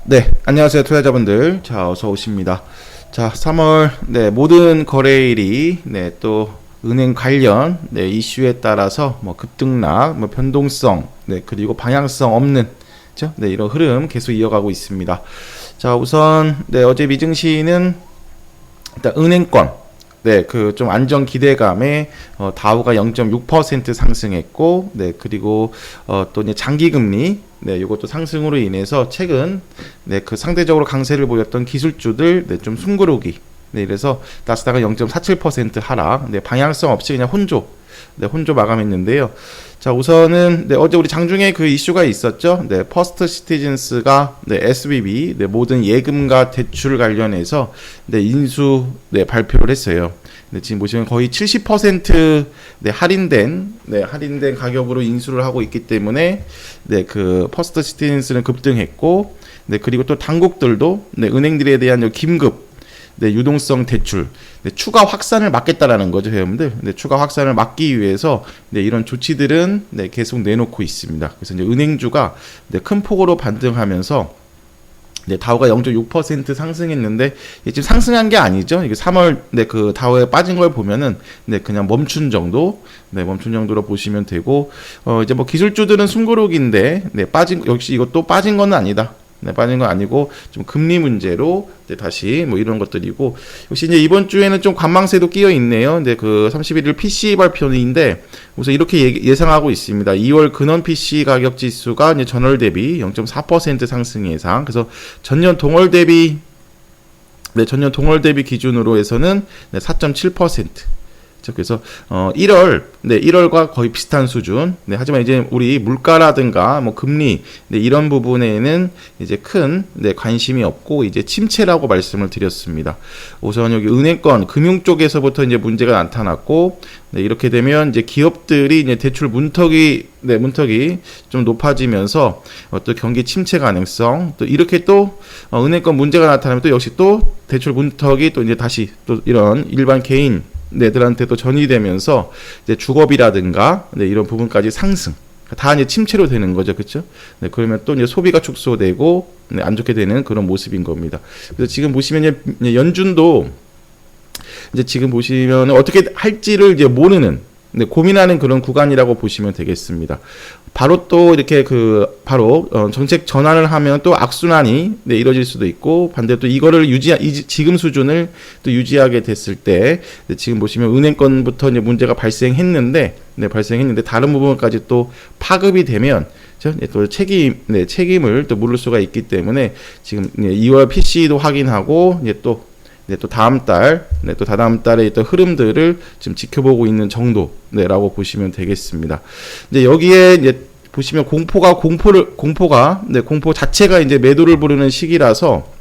네, 안녕하세요, 투자자분들. 자, 어서 오십니다. 자, 3월, 모든 거래일이, 또, 은행 관련, 이슈에 따라서, 뭐, 급등락, 뭐, 변동성, 그리고 방향성 없는, 그죠? 이런 흐름 계속 이어가고 있습니다. 자, 우선, 어제 미증시는, 일단, 은행권, 그 좀 안정 기대감에 다우가 0.6% 상승했고, 그리고 또 이제 장기 금리, 이것도 상승으로 인해서 최근 그 상대적으로 강세를 보였던 기술주들 좀 숨고르기. 이래서 나스닥은 0.47% 하락. 방향성 없이 그냥 혼조 마감했는데요. 자, 우선은 어제 우리 장중에 그 이슈가 있었죠. 퍼스트 시티즌스가 SVB 모든 예금과 대출 관련해서 인수 발표를 했어요. 지금 보시면 거의 70% 할인된 가격으로 인수를 하고 있기 때문에 그 퍼스트 시티즌스는 급등했고, 그리고 또 당국들도 은행들에 대한 긴급 유동성 대출, 추가 확산을 막겠다라는 거죠, 회원들. 추가 확산을 막기 위해서 이런 조치들은 계속 내놓고 있습니다. 그래서 이제 은행주가 큰 폭으로 반등하면서 다우가 0.6% 상승했는데 지금 상승한 게 아니죠. 이게 3월 그 다우에 빠진 걸 보면은 그냥 멈춘 정도로 보시면 되고, 이제 뭐 기술주들은 숨고르기인데 역시 이것도 빠진 건 아니다. 빠진 건 아니고 좀 금리 문제로 다시 뭐 이런 것들이고, 역시 이제 이번 주에는 좀 관망세도 끼어 있네요. 그 31일 PCE 발표인데 우선 이렇게 예상하고 있습니다. 2월 근원 PCE 가격 지수가 이제 전월 대비 0.4% 상승 예상. 그래서 전년 동월 대비 기준으로 해서는 4.7%. 그래서 1월과 거의 비슷한 수준. 하지만 이제 우리 물가라든가 뭐 금리 이런 부분에는 이제 큰 관심이 없고 이제 침체라고 말씀을 드렸습니다. 우선 여기 은행권 금융 쪽에서부터 이제 문제가 나타났고, 이렇게 되면 이제 기업들이 이제 대출 문턱이 좀 높아지면서 또 경기 침체 가능성, 또 이렇게 또 은행권 문제가 나타나면 또 역시 또 대출 문턱이 또 이제 다시 또 이런 일반 개인 들한테 또 전이되면서 이제 주거비라든가 이런 부분까지 상승, 다 이제 침체로 되는 거죠, 그렇죠? 그러면 또 이제 소비가 축소되고 안 좋게 되는 그런 모습인 겁니다. 그래서 지금 보시면 이제 연준도 이제 지금 보시면 어떻게 할지를 이제 모르는, 고민하는 그런 구간이라고 보시면 되겠습니다. 바로 또 이렇게 바로 정책 전환을 하면 또 악순환이 이뤄질 수도 있고, 반대로 또 이거를 지금 수준을 또 유지하게 됐을 때, 지금 보시면 은행권부터 이제 문제가 발생했는데 다른 부분까지 또 파급이 되면 또 책임을 또 물을 수가 있기 때문에 지금 2월 PC도 확인하고 또 다음 달, 또 다다음 달의 또 흐름들을 지금 지켜보고 있는 정도라고 보시면 되겠습니다. 이제 여기에 이제 보시면 공포 자체가 이제 매도를 부르는 시기라서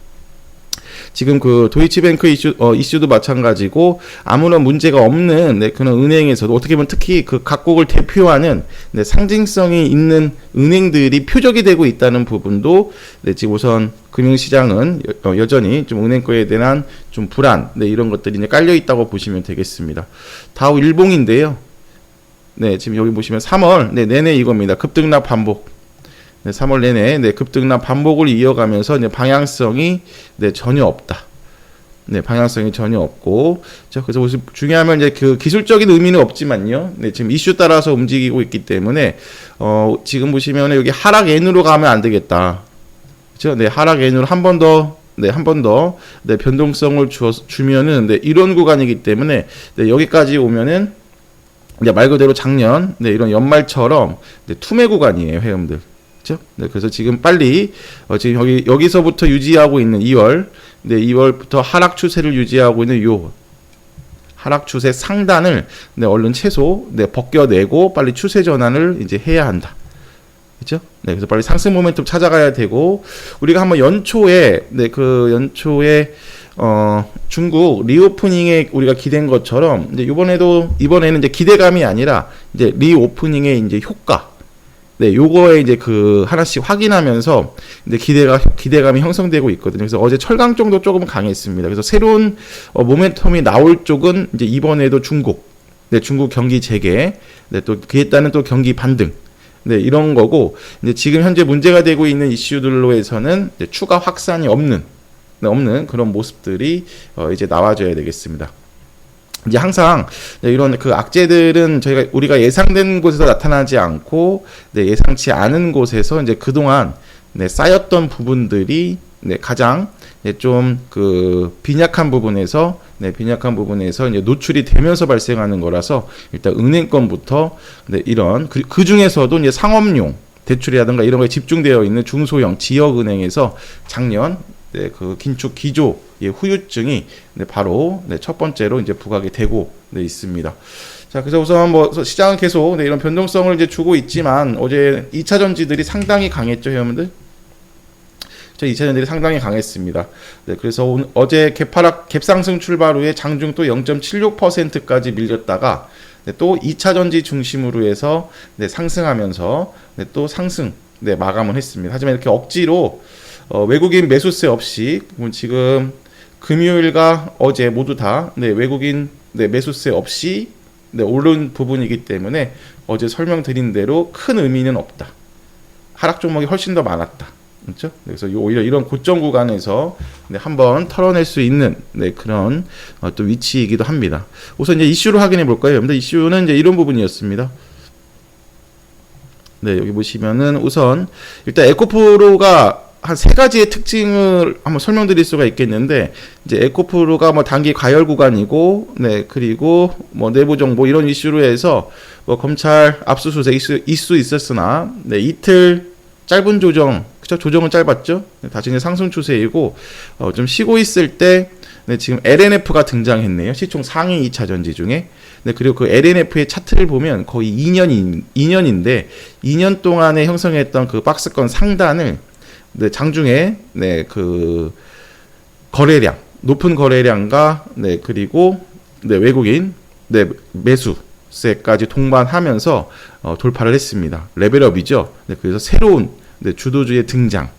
지금 그 도이치뱅크 이슈도 마찬가지고 아무런 문제가 없는 그런 은행에서도 어떻게 보면 특히 그 각국을 대표하는 상징성이 있는 은행들이 표적이 되고 있다는 부분도 지금 우선 금융시장은 여전히 좀 은행권에 대한 좀 불안 이런 것들이 이제 깔려 있다고 보시면 되겠습니다. 다우 일봉인데요. 지금 여기 보시면 3월 내내 이겁니다. 급등락 반복. 3월 내내 급등락 반복을 이어가면서 방향성이 전혀 없다. 방향성이 전혀 없고, 그래서 중요하면 이제 그 기술적인 의미는 없지만요. 지금 이슈 따라서 움직이고 있기 때문에 지금 보시면 여기 하락 N으로 가면 안 되겠다. 그렇죠? 하락 N으로 한 번 더 변동성을 주면은 이런 구간이기 때문에 여기까지 오면은 이제 말 그대로 작년 이런 연말처럼 투매 구간이에요, 회원들. 그렇죠? 그래서 지금 빨리 지금 여기서부터 유지하고 있는 2월부터 하락 추세를 유지하고 있는 요 하락 추세 상단을 얼른 최소 벗겨내고 빨리 추세 전환을 이제 해야 한다. 그렇죠? 그래서 빨리 상승 모멘텀 찾아가야 되고, 우리가 한번 연초에 중국 리오프닝에 우리가 기댄 것처럼 이제 이번에는 이제 기대감이 아니라 이제 리오프닝의 이제 효과, 요거에 이제 하나씩 확인하면서 이제 기대감이 형성되고 있거든요. 그래서 어제 철강정도 조금 강했습니다. 그래서 새로운 모멘텀이 나올 쪽은 이제 이번에도 중국 경기 재개, 또 그에 따른 또 경기 반등, 네, 이런 거고, 이제 지금 현재 문제가 되고 있는 이슈들로 해서는 이제 추가 확산이 없는 그런 모습들이 이제 나와줘야 되겠습니다. 이제 항상 이런 그 악재들은 우리가 예상된 곳에서 나타나지 않고, 네, 예상치 않은 곳에서 이제 그동안 네, 쌓였던 부분들이 네, 가장 네, 좀 그 빈약한 부분에서 이제 노출이 되면서 발생하는 거라서 일단 은행권부터 네, 이런 그 중에서도 이제 상업용 대출이라든가 이런 거에 집중되어 있는 중소형 지역은행에서 작년 네, 그 긴축 기조의 후유증이 네, 바로 네, 첫 번째로 이제 부각이 되고 네, 있습니다. 자, 그래서 우선 뭐 시장은 계속 네, 이런 변동성을 이제 주고 있지만 어제 2차 전지들이 상당히 강했죠, 회원분들. 2차 전지들이 상당히 강했습니다. 네, 그래서 어제 갭상승 출발 후에 장중 또 0.76%까지 밀렸다가 네, 또 2차 전지 중심으로 해서 네, 상승하면서 네, 또 상승 네, 마감을 했습니다. 하지만 이렇게 억지로 외국인 매수세 없이 지금 금요일과 어제 모두 다 네, 외국인 네, 매수세 없이 네, 오른 부분이기 때문에 어제 설명드린 대로 큰 의미는 없다. 하락 종목이 훨씬 더 많았다. 그렇죠? 그래서 오히려 이런 고점 구간에서 네, 한번 털어낼 수 있는 네, 그런 또 위치이기도 합니다. 우선 이제 이슈를 확인해 볼까요? 여러분들 이슈는 이제 이런 부분이었습니다. 네, 여기 보시면은 우선 일단 에코프로가 한 세 가지의 특징을 한번 설명드릴 수가 있겠는데, 이제 에코프로가 뭐 단기 과열 구간이고, 네, 그리고 뭐 내부 정보 이런 이슈로 해서 뭐 검찰 압수수색 이슈 있었으나, 네, 이틀 짧은 조정, 그쵸? 조정은 짧았죠? 네, 다시 이제 상승 추세이고, 좀 쉬고 있을 때, 네, 지금 LNF가 등장했네요. 시총 상위 2차 전지 중에. 네, 그리고 그 LNF의 차트를 보면 거의 2년인데, 2년 동안에 형성했던 그 박스권 상단을 네, 장중에 네, 그 거래량, 높은 거래량과 네, 그리고 네, 외국인 네, 매수세까지 동반하면서 돌파를 했습니다. 레벨업이죠. 네, 그래서 새로운 네, 주도주의 등장.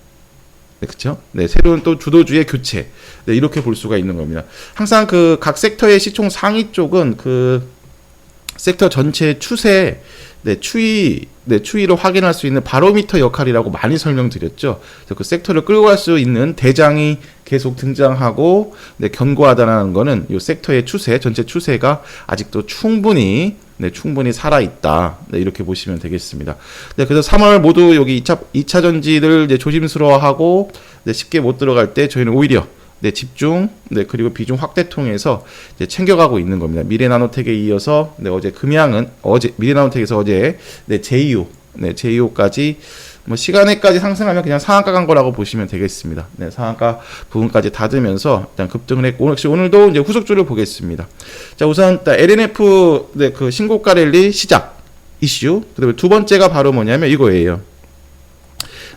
네, 그렇죠? 네, 새로운 또 주도주의 교체. 네, 이렇게 볼 수가 있는 겁니다. 항상 그 각 섹터의 시총 상위 쪽은 그 섹터 전체의 추세, 네, 추이를 확인할 수 있는 바로미터 역할이라고 많이 설명드렸죠. 그래서 그 섹터를 끌고 갈 수 있는 대장이 계속 등장하고, 네, 견고하다는 거는 이 섹터의 추세, 전체 추세가 아직도 충분히 살아있다. 네, 이렇게 보시면 되겠습니다. 네, 그래서 3월 모두 여기 2차 전지들 이제 조심스러워하고, 네, 쉽게 못 들어갈 때 저희는 오히려 네, 집중, 네, 그리고 비중 확대 통해서 이제 챙겨가고 있는 겁니다. 미래나노텍에 이어서, 네, 어제 금양은, 미래나노텍에서 어제, 네, 제이오까지, 뭐, 시간에까지 상승하면 그냥 상한가 간 거라고 보시면 되겠습니다. 네, 상한가 부분까지 닫으면서 일단 급등을 했고, 역시 오늘도 이제 후속주를 보겠습니다. 자, 우선, LNF, 네, 그 신고가 랠리 시작, 이슈. 그 다음에 두 번째가 바로 뭐냐면 이거예요.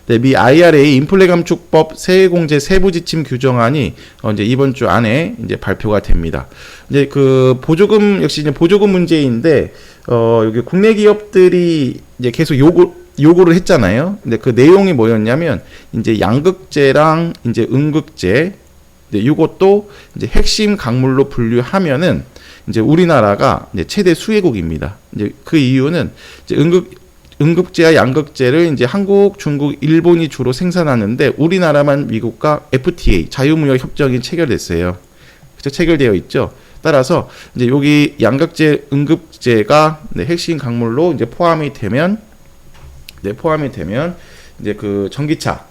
네, 미 IRA 인플레 감축법 세액공제 세부 지침 규정안이 이제 이번 주 안에 이제 발표가 됩니다. 이제 그 보조금 역시 이제 보조금 문제인데 여기 국내 기업들이 이제 계속 요구를 했잖아요. 근데 그 내용이 뭐였냐면 이제 양극재랑 이제 음극재 이것도 이제 핵심 강물로 분류하면은 이제 우리나라가 이제 최대 수혜국입니다. 이제 그 이유는 이제 음극재와 양극재를 이제 한국, 중국, 일본이 주로 생산하는데 우리나라만 미국과 FTA 자유무역 협정이 체결됐어요. 그렇죠? 체결되어 있죠. 따라서 이제 여기 양극재, 음극재가 네, 핵심 강물로 이제 포함이 되면 이제 그 전기차,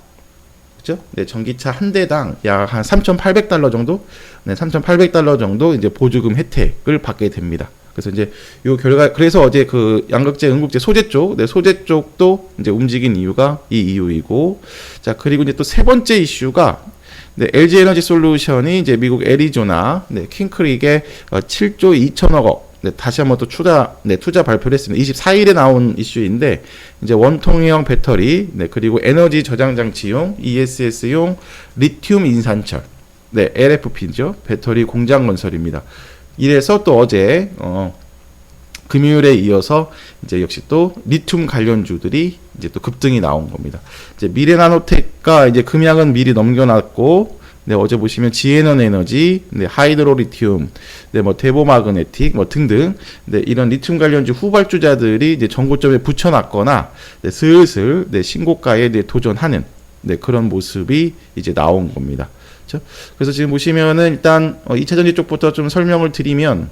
그렇죠? 네, 전기차 한 대당 약 한 3,800달러 정도, 네, 3,800달러 정도 이제 보조금 혜택을 받게 됩니다. 그래서 이제 요 결과, 그래서 어제 그 양극재, 음극재, 소재 쪽, 네, 소재 쪽도 이제 움직인 이유가 이 이유이고, 자, 그리고 이제 또 세 번째 이슈가, 네, LG 에너지 솔루션이 이제 미국 애리조나, 네, 킹크릭에 7조 2천억 원, 네, 다시 한번 또 투자 발표를 했습니다. 24일에 나온 이슈인데, 이제 원통형 배터리, 네, 그리고 에너지 저장 장치용, ESS용 리튬 인산철, 네, LFP죠. 배터리 공장 건설입니다. 이래서 또 어제 금요일에 이어서 이제 역시 또 리튬 관련주들이 이제 또 급등이 나온 겁니다. 이제 미래나노텍과 이제 금양은 미리 넘겨놨고, 네, 어제 보시면 지에넌 에너지, 네, 하이드로 리튬, 네, 뭐 데보마그네틱, 뭐 등등, 네, 이런 리튬 관련주 후발주자들이 이제 전고점에 붙여놨거나, 네, 슬슬 네, 신고가에 네, 도전하는 네, 그런 모습이 이제 나온 겁니다. 그렇죠? 그래서 지금 보시면은 일단 2차전지 쪽부터 좀 설명을 드리면,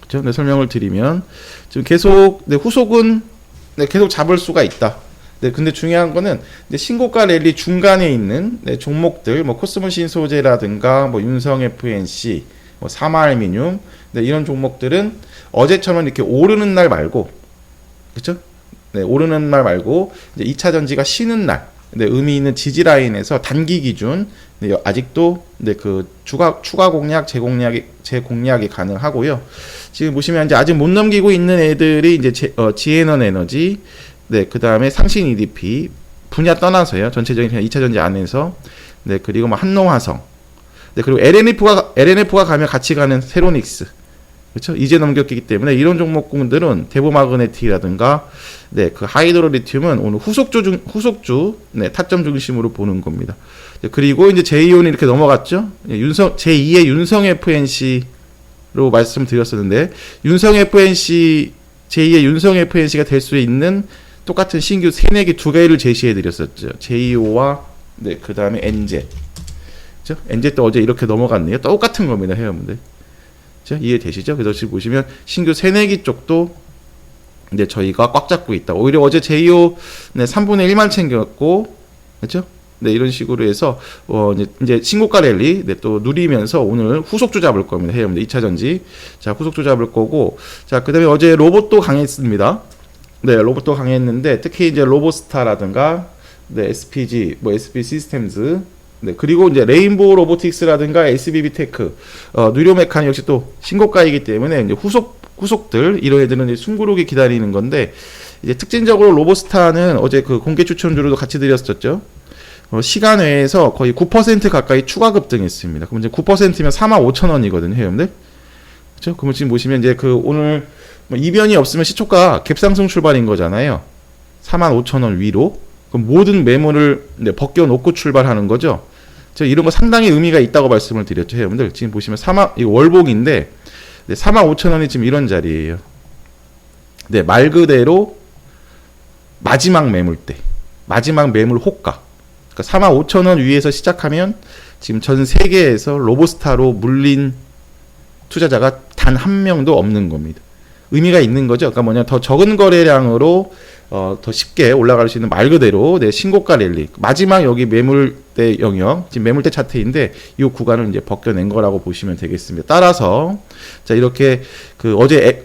그렇죠? 네, 설명을 드리면 지금 계속 네, 후속은 네, 계속 잡을 수가 있다. 네, 근데 중요한 거는 신고가 랠리 중간에 있는 네, 종목들, 뭐 코스모신 소재라든가, 뭐 윤성 FNC, 뭐 사마알미늄, 네, 이런 종목들은 어제처럼 이렇게 오르는 날 말고, 그렇죠? 네, 오르는 날 말고 이제 2차 전지가 쉬는 날, 네, 의미 있는 지지 라인에서 단기 기준 네, 아직도 네, 그 추가 공략, 재공략이 가능하고요. 지금 보시면 이제 아직 못 넘기고 있는 애들이 이제 지에넌 에너지, 네, 그 다음에 상신 EDP 분야 떠나서요. 전체적인 그냥 2차 전지 안에서, 네, 그리고 뭐 한농화성, 네, 그리고 LNF가 가면 같이 가는 세로닉스, 그렇죠? 이제 넘겼기 때문에 이런 종목군들은 데보마그네틱이라든가, 네, 그 하이드로 리튬은 오늘 후속주, 네, 타점 중심으로 보는 겁니다. 네, 그리고 이제 제2온이 이렇게 넘어갔죠. 제2의 윤성 FNC로 말씀드렸었는데, 제2의 윤성 FNC가 될 수 있는 똑같은 신규 세뇌기 두 개를 제시해 드렸었죠. 제2호와 네, 그 다음에 엔젯. 그죠? 엔젯도 어제 이렇게 넘어갔네요. 똑같은 겁니다, 회원분들. 그죠? 이해되시죠? 그래서 지금 보시면 신규 세뇌기 쪽도 이제 저희가 꽉 잡고 있다. 오히려 어제 제2호 네, 3분의 1만 챙겼고, 그렇죠? 네, 이런 식으로 해서 이제 신고가 랠리 네, 또 누리면서 오늘 후속주 잡을 겁니다. 회원분들 2차 전지. 자, 후속주 잡을 거고, 자, 그다음에 어제 로봇도 강했습니다. 네, 로봇도 강했는데 특히 이제 로보스타라든가, 네, SPG, 뭐 SB 시스템즈, 네, 그리고 이제 레인보우 로보틱스라든가 SBB 테크, 누리호 메카닉 역시 또 신고가이기 때문에 이제 후속들 이런 애들은 이제 숨고르기 기다리는 건데, 이제 특징적으로 로보스타는 어제 그 공개 추천주로도 같이 드렸었죠. 시간 외에서 거의 9% 가까이 추가 급등했습니다. 그럼 이제 9%면 45,000원이거든요, 회원들. 그렇죠? 그러면 지금 보시면 이제 그 오늘 뭐 이변이 없으면 시초가 갭상승 출발인 거잖아요. 45,000원 위로. 그럼 모든 매물을 네, 벗겨놓고 출발하는 거죠. 제가 이런 거 상당히 의미가 있다고 말씀을 드렸죠, 여러분들. 지금 보시면 이거 월봉인데, 네, 45,000원이 지금 이런 자리예요. 네, 말 그대로 마지막 매물대, 마지막 매물 호가. 그러니까 45,000원 위에서 시작하면 지금 전 세계에서 로보스타로 물린 투자자가 단 한 명도 없는 겁니다. 의미가 있는 거죠. 그러니까 뭐냐, 더 적은 거래량으로 더 쉽게 올라갈 수 있는 말 그대로 네, 신고가 랠리. 마지막 여기 매물대 영역, 지금 매물대 차트인데 이 구간을 이제 벗겨낸 거라고 보시면 되겠습니다. 따라서 자, 이렇게 그 어제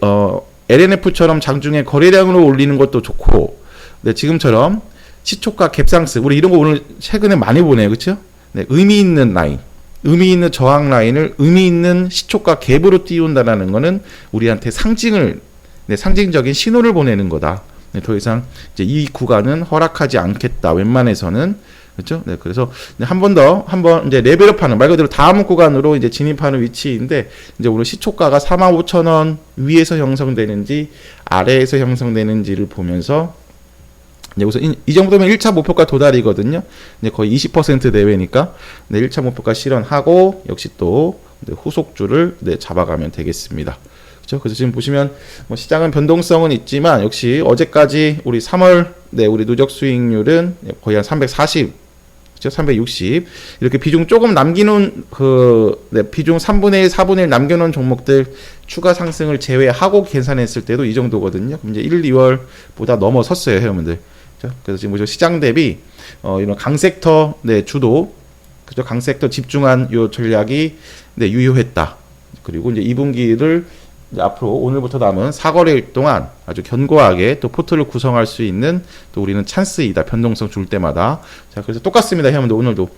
LNF처럼 장중에 거래량으로 올리는 것도 좋고, 네, 지금처럼 시초가 갭상승, 우리 이런 거 오늘 최근에 많이 보네요, 그렇죠? 네, 의미 있는 라인, 의미 있는 저항 라인을 의미 있는 시초가 갭으로 띄운다라는 거는 우리한테 상징적인 신호를 보내는 거다. 네, 더 이상 이제 이 구간은 허락하지 않겠다. 웬만해서는, 그렇죠? 네, 그래서 한번 이제 레벨업하는 말 그대로 다음 구간으로 이제 진입하는 위치인데, 이제 오늘 시초가가 45,000원 위에서 형성되는지 아래에서 형성되는지를 보면서. 여기서 이 정도면 1차 목표가 도달이거든요. 이제 거의 20% 내외니까 네, 1차 목표가 실현하고 역시 또 네, 후속주를 네, 잡아가면 되겠습니다. 그렇죠? 그래서 지금 보시면 뭐 시장은 변동성은 있지만 역시 어제까지 우리 3월 네, 우리 누적 수익률은 거의 한 340, 그렇죠? 360 이렇게 비중 조금 남기는 네, 비중 3분의 1, 4분의 1 남겨놓은 종목들 추가 상승을 제외하고 계산했을 때도 이 정도거든요. 그럼 이제 1, 2월보다 넘어섰어요, 회원분들. 그래서 지금 시장 대비 이런 강섹터 네, 주도, 그죠? 강섹터 집중한 요 전략이 네, 유효했다. 그리고 이제 2분기를 이제 앞으로 오늘부터 남은 4거래일 동안 아주 견고하게 또 포트를 구성할 수 있는 또 우리는 찬스이다. 변동성 줄 때마다. 자, 그래서 똑같습니다. 회원분들 오늘도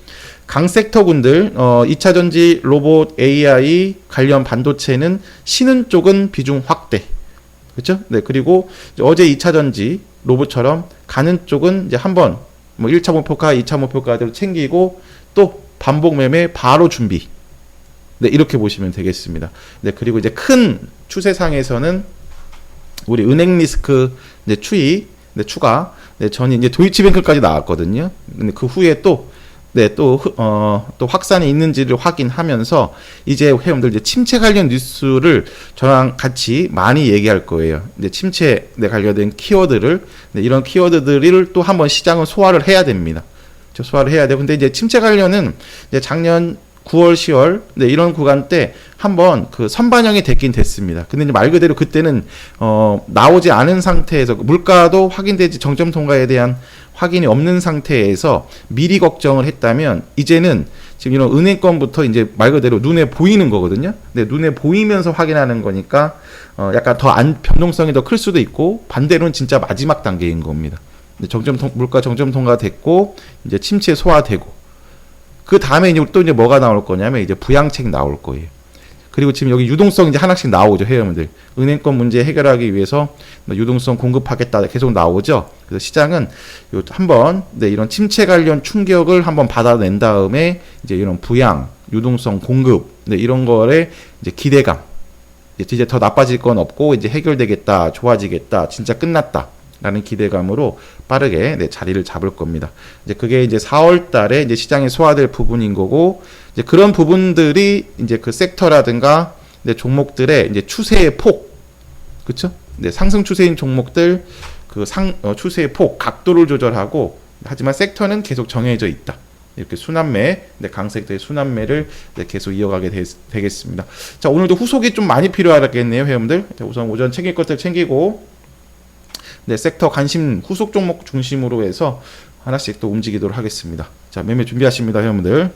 강섹터군들 2차 전지, 로봇, AI 관련 반도체는 쉬는 쪽은 비중 확대. 그렇죠? 네, 그리고 어제 2차 전지 로봇처럼 가는 쪽은 이제 한번 뭐 1차 목표가, 2차 목표가대로 챙기고 또 반복 매매 바로 준비. 네, 이렇게 보시면 되겠습니다. 네, 그리고 이제 큰 추세상에서는 우리 은행 리스크 이제 추이, 네, 추가. 네, 전이 이제 도이치뱅크까지 나왔거든요. 근데 그 후에 또 네, 또 확산이 있는지를 확인하면서 이제 회원들 이제 침체 관련 뉴스를 저랑 같이 많이 얘기할 거예요. 이제 침체에 관련된 키워드를, 네, 이런 키워드들을 또 한번 시장은 소화를 해야 됩니다. 소화를 해야 돼요. 근데 이제 침체 관련은 이제 작년 9월, 10월, 네, 이런 구간 때 한번 그 선반영이 됐긴 됐습니다. 근데 이제 말 그대로 그때는 나오지 않은 상태에서 물가도 확인되지 정점 통과에 대한 확인이 없는 상태에서 미리 걱정을 했다면 이제는 지금 이런 은행권부터 이제 말 그대로 눈에 보이는 거거든요. 근데 눈에 보이면서 확인하는 거니까 약간 더 변동성이 더 클 수도 있고 반대로는 진짜 마지막 단계인 겁니다. 물가 정점 통과됐고 이제 침체 소화되고 그 다음에 이제 또 이제 뭐가 나올 거냐면 이제 부양책 나올 거예요. 그리고 지금 여기 유동성 이제 하나씩 나오죠, 회원들. 은행권 문제 해결하기 위해서 유동성 공급하겠다 계속 나오죠. 그래서 시장은 한번 네, 이런 침체 관련 충격을 한번 받아낸 다음에 이제 이런 부양, 유동성 공급 네, 이런 거에 이제 기대감. 이제 더 나빠질 건 없고 이제 해결되겠다, 좋아지겠다, 진짜 끝났다. 라는 기대감으로 빠르게 네, 자리를 잡을 겁니다. 이제 그게 이제 4월 달에 이제 시장에 소화될 부분인 거고, 이제 그런 부분들이 이제 그 섹터라든가 네, 종목들의 이제 추세의 폭, 그쵸? 네, 상승 추세인 종목들 그 추세의 폭, 각도를 조절하고, 하지만 섹터는 계속 정해져 있다. 이렇게 순환매, 네, 강세들의 순환매를 네, 계속 이어가게 되겠습니다. 자, 오늘도 후속이 좀 많이 필요하겠네요, 회원들. 자, 우선 오전 챙길 것들 챙기고, 네, 섹터 관심 후속 종목 중심으로 해서 하나씩 또 움직이도록 하겠습니다. 자, 매매 준비하십니다, 회원들.